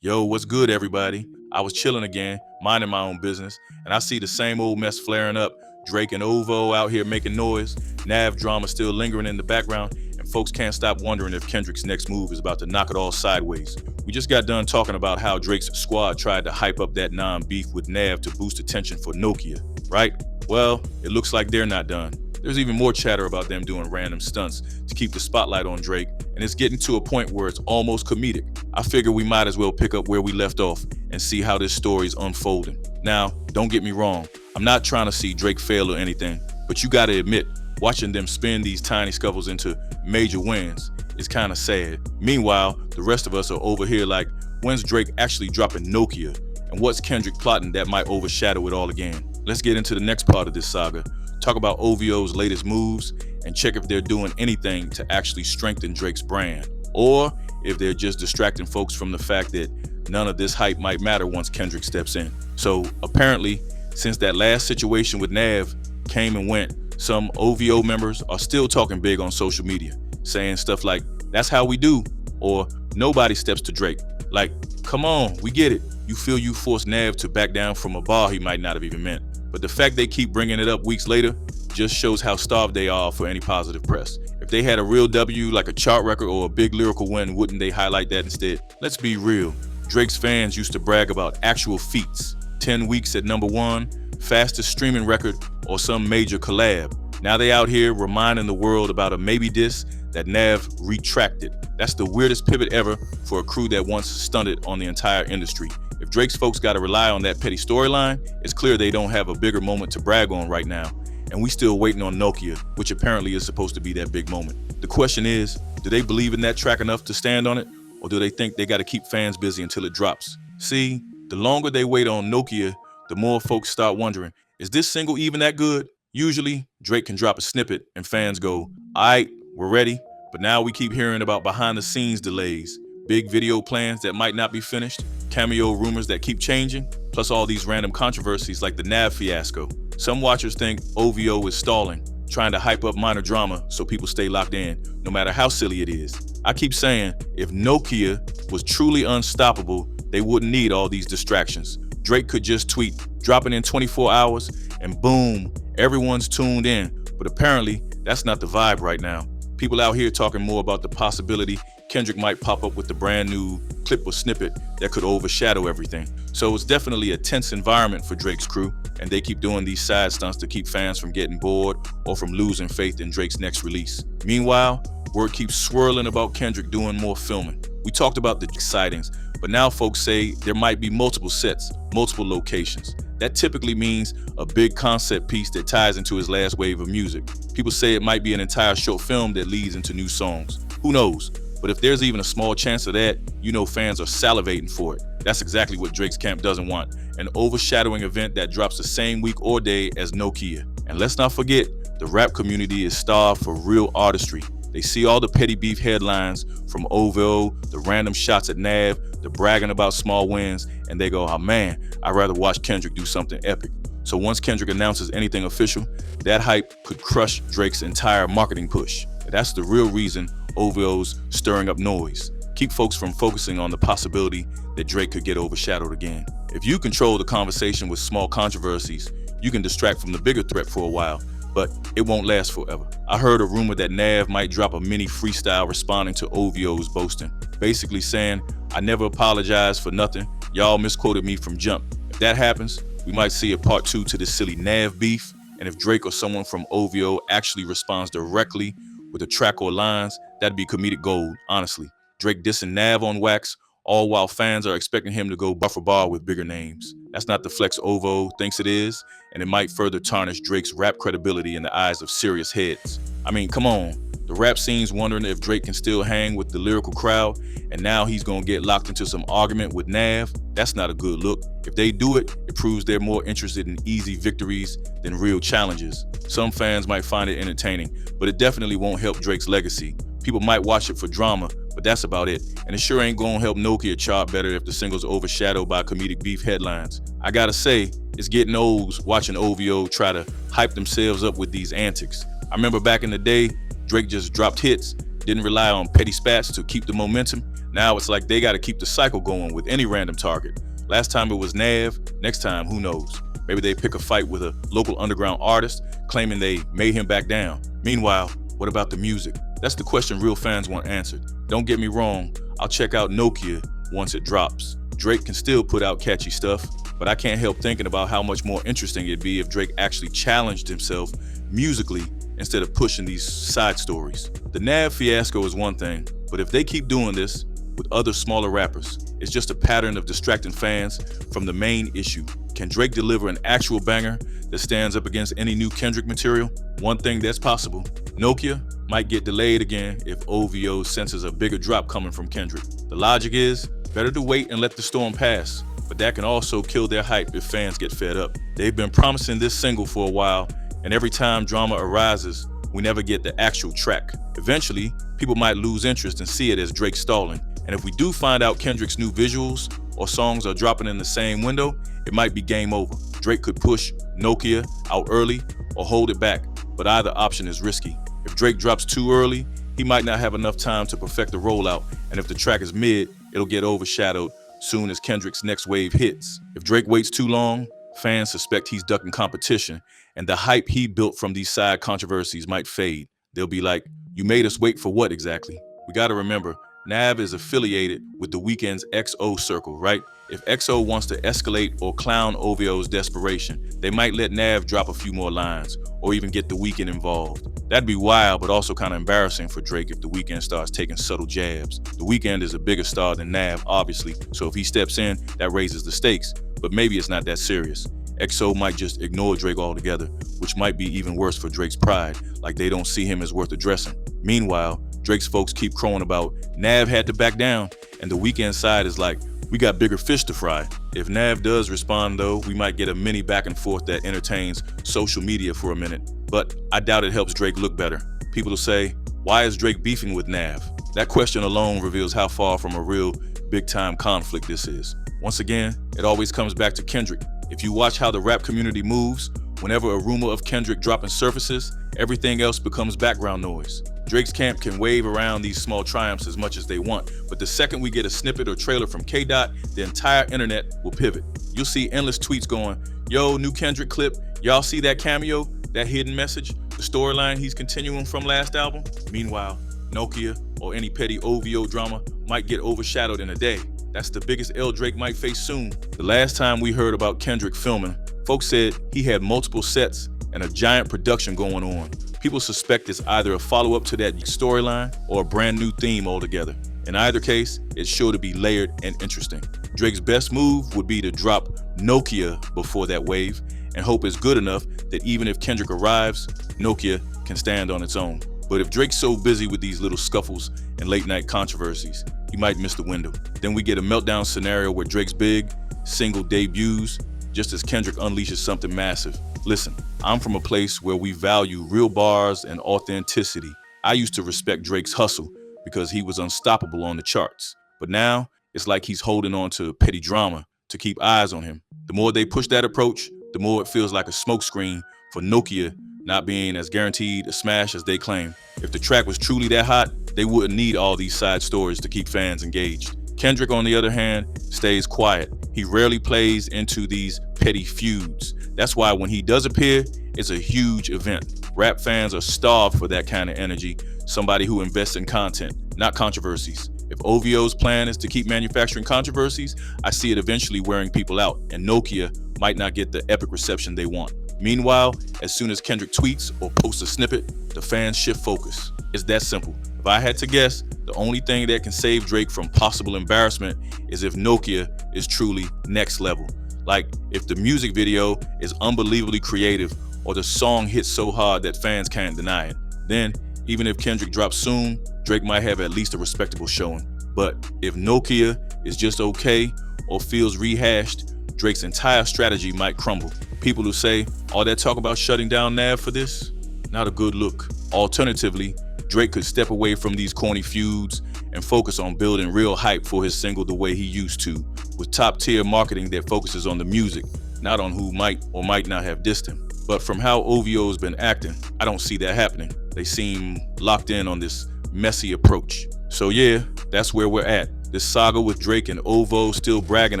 Yo, what's good, everybody? I was chilling again, minding my own business, and I see the same old mess flaring up. Drake and Ovo out here making noise, Nav drama still lingering in the background, and folks can't stop wondering if Kendrick's next move is about to knock it all sideways. We just got done talking about how Drake's squad tried to hype up that non-beef with Nav to boost attention for Nokia, right? Well, it looks like they're not done. There's even more chatter about them doing random stunts to keep the spotlight on Drake, and it's getting to a point where it's almost comedic. I figure we might as well pick up where we left off and see how this story's unfolding. Now, don't get me wrong, I'm not trying to see Drake fail or anything, but you gotta admit, watching them spin these tiny scuffles into major wins is kinda sad. Meanwhile, the rest of us are over here like, when's Drake actually dropping Nokia? And what's Kendrick plotting that might overshadow it all again? Let's get into the next part of this saga. Talk about OVO's latest moves and check if they're doing anything to actually strengthen Drake's brand, or if they're just distracting folks from the fact that none of this hype might matter once Kendrick steps in. So apparently, since that last situation with Nav came and went, some OVO members are still talking big on social media, saying stuff like, "That's how we do," or "Nobody steps to Drake." Like, come on, we get it. You feel you forced Nav to back down from a bar he might not have even meant. But the fact they keep bringing it up weeks later just shows how starved they are for any positive press. If they had a real W like a chart record or a big lyrical win, wouldn't they highlight that instead? Let's be real. Drake's fans used to brag about actual feats. 10 weeks at #1, fastest streaming record, or some major collab. Now they out here reminding the world about a maybe diss that Nav retracted. That's the weirdest pivot ever for a crew that once stunted on the entire industry. If Drake's folks gotta rely on that petty storyline, it's clear they don't have a bigger moment to brag on right now. And we still waiting on Nokia, which apparently is supposed to be that big moment. The question is, do they believe in that track enough to stand on it? Or do they think they gotta keep fans busy until it drops? See, the longer they wait on Nokia, the more folks start wondering, is this single even that good? Usually, Drake can drop a snippet and fans go, "Aight, we're ready." But now we keep hearing about behind the scenes delays, big video plans that might not be finished, cameo rumors that keep changing, plus all these random controversies like the Nav fiasco. Some watchers think OVO is stalling, trying to hype up minor drama so people stay locked in, no matter how silly it is. I keep saying, if Nokia was truly unstoppable, they wouldn't need all these distractions. Drake could just tweet, "Dropping in 24 hours," and boom, everyone's tuned in. But apparently, that's not the vibe right now. People out here talking more about the possibility Kendrick might pop up with the brand new clip or snippet that could overshadow everything. So it's definitely a tense environment for Drake's crew, and they keep doing these side stunts to keep fans from getting bored or from losing faith in Drake's next release. Meanwhile, word keeps swirling about Kendrick doing more filming. We talked about the sightings, but now folks say there might be multiple sets, multiple locations. That typically means a big concept piece that ties into his last wave of music. People say it might be an entire short film that leads into new songs. Who knows? But if there's even a small chance of that, you know fans are salivating for it. That's exactly what Drake's camp doesn't want. An overshadowing event that drops the same week or day as Nokia. And let's not forget, the rap community is starved for real artistry. They see all the petty beef headlines from OVO, the random shots at Nav, the bragging about small wins, and they go, "Oh man, I'd rather watch Kendrick do something epic." So once Kendrick announces anything official, that hype could crush Drake's entire marketing push. And that's the real reason OVO's stirring up noise. Keep folks from focusing on the possibility that Drake could get overshadowed again. If you control the conversation with small controversies, you can distract from the bigger threat for a while, but it won't last forever. I heard a rumor that Nav might drop a mini freestyle responding to OVO's boasting, basically saying, "I never apologize for nothing. Y'all misquoted me from jump." If that happens, we might see a part 2 to this silly Nav beef, and if Drake or someone from OVO actually responds directly with a track or lines, that'd be comedic gold, honestly. Drake dissing Nav on wax, all while fans are expecting him to go bar for bar with bigger names. That's not the flex OVO thinks it is, and it might further tarnish Drake's rap credibility in the eyes of serious heads. I mean, come on. The rap scene's wondering if Drake can still hang with the lyrical crowd, and now he's gonna get locked into some argument with Nav. That's not a good look. If they do it, it proves they're more interested in easy victories than real challenges. Some fans might find it entertaining, but it definitely won't help Drake's legacy. People might watch it for drama, but that's about it. And it sure ain't gonna help Nokia chart better if the single's overshadowed by comedic beef headlines. I gotta say, it's getting old watching OVO try to hype themselves up with these antics. I remember back in the day, Drake just dropped hits, didn't rely on petty spats to keep the momentum. Now it's like they gotta keep the cycle going with any random target. Last time it was Nav, next time, who knows? Maybe they pick a fight with a local underground artist, claiming they made him back down. Meanwhile, what about the music? That's the question real fans want answered. Don't get me wrong, I'll check out Nokia once it drops. Drake can still put out catchy stuff, but I can't help thinking about how much more interesting it'd be if Drake actually challenged himself musically instead of pushing these side stories. The Nav fiasco is one thing, but if they keep doing this with other smaller rappers, it's just a pattern of distracting fans from the main issue. Can Drake deliver an actual banger that stands up against any new Kendrick material? One thing that's possible, Nokia might get delayed again if OVO senses a bigger drop coming from Kendrick. The logic is, better to wait and let the storm pass, but that can also kill their hype if fans get fed up. They've been promising this single for a while, and every time drama arises, we never get the actual track. Eventually, people might lose interest and see it as Drake stalling. And if we do find out Kendrick's new visuals or songs are dropping in the same window, it might be game over. Drake could push Nokia out early or hold it back, but either option is risky. If Drake drops too early, he might not have enough time to perfect the rollout, and if the track is mid, it'll get overshadowed soon as Kendrick's next wave hits. If Drake waits too long, fans suspect he's ducking competition, and the hype he built from these side controversies might fade. They'll be like, you made us wait for what exactly? We gotta remember, Nav is affiliated with The Weeknd's XO circle, right? If XO wants to escalate or clown OVO's desperation, they might let Nav drop a few more lines, or even get The Weeknd involved. That'd be wild, but also kind of embarrassing for Drake if The Weeknd starts taking subtle jabs. The Weeknd is a bigger star than Nav, obviously, so if he steps in, that raises the stakes, but maybe it's not that serious. XO might just ignore Drake altogether, which might be even worse for Drake's pride, like they don't see him as worth addressing. Meanwhile, Drake's folks keep crowing about Nav had to back down, and The Weeknd side is like, we got bigger fish to fry. If Nav does respond though, we might get a mini back and forth that entertains social media for a minute, but I doubt it helps Drake look better. People will say, why is Drake beefing with Nav? That question alone reveals how far from a real big-time conflict this is. Once again, it always comes back to Kendrick. If you watch how the rap community moves, whenever a rumor of Kendrick dropping surfaces, everything else becomes background noise. Drake's camp can wave around these small triumphs as much as they want, but the second we get a snippet or trailer from K-Dot, the entire internet will pivot. You'll see endless tweets going, yo, new Kendrick clip, y'all see that cameo, that hidden message, the storyline he's continuing from last album? Meanwhile, Nokia or any petty OVO drama might get overshadowed in a day. That's the biggest L Drake might face soon. The last time we heard about Kendrick filming, folks said he had multiple sets and a giant production going on. People suspect it's either a follow-up to that storyline or a brand new theme altogether. In either case, it's sure to be layered and interesting. Drake's best move would be to drop Nokia before that wave and hope it's good enough that even if Kendrick arrives, Nokia can stand on its own. But if Drake's so busy with these little scuffles and late-night controversies, he might miss the window. Then we get a meltdown scenario where Drake's big single debuts just as Kendrick unleashes something massive. Listen, I'm from a place where we value real bars and authenticity. I used to respect Drake's hustle because he was unstoppable on the charts. But now, it's like he's holding on to petty drama to keep eyes on him. The more they push that approach, the more it feels like a smokescreen for Nokia not being as guaranteed a smash as they claim. If the track was truly that hot, they wouldn't need all these side stories to keep fans engaged. Kendrick, on the other hand, stays quiet. He rarely plays into these petty feuds. That's why when he does appear, it's a huge event. Rap fans are starved for that kind of energy, somebody who invests in content, not controversies. If OVO's plan is to keep manufacturing controversies, I see it eventually wearing people out, and Nokia might not get the epic reception they want. Meanwhile, as soon as Kendrick tweets or posts a snippet, the fans shift focus. It's that simple. If I had to guess, the only thing that can save Drake from possible embarrassment is if Nokia is truly next level. Like if the music video is unbelievably creative or the song hits so hard that fans can't deny it. Then, even if Kendrick drops soon, Drake might have at least a respectable showing. But if Nokia is just okay or feels rehashed, Drake's entire strategy might crumble. People who say, all that talk about shutting down Nav for this? Not a good look. Alternatively, Drake could step away from these corny feuds and focus on building real hype for his single the way he used to, with top-tier marketing that focuses on the music, not on who might or might not have dissed him. But from how OVO's been acting, I don't see that happening. They seem locked in on this messy approach. So yeah, that's where we're at. This saga with Drake and Ovo still bragging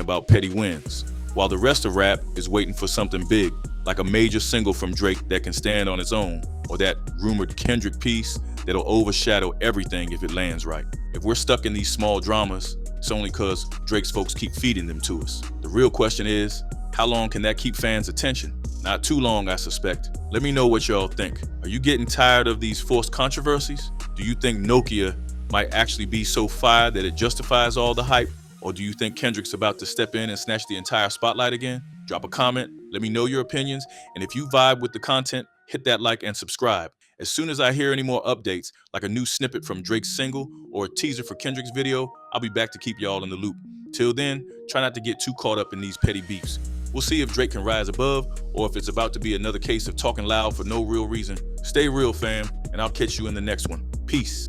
about petty wins, while the rest of rap is waiting for something big, like a major single from Drake that can stand on its own, or that rumored Kendrick piece that'll overshadow everything if it lands right. If we're stuck in these small dramas, it's only cause Drake's folks keep feeding them to us. The real question is, how long can that keep fans' attention? Not too long, I suspect. Let me know what y'all think. Are you getting tired of these forced controversies? Do you think Nokia might actually be so fire that it justifies all the hype? Or do you think Kendrick's about to step in and snatch the entire spotlight again? Drop a comment, let me know your opinions, and if you vibe with the content, hit that like and subscribe. As soon as I hear any more updates, like a new snippet from Drake's single or a teaser for Kendrick's video, I'll be back to keep y'all in the loop. Till then, try not to get too caught up in these petty beefs. We'll see if Drake can rise above, or if it's about to be another case of talking loud for no real reason. Stay real, fam, and I'll catch you in the next one. Peace.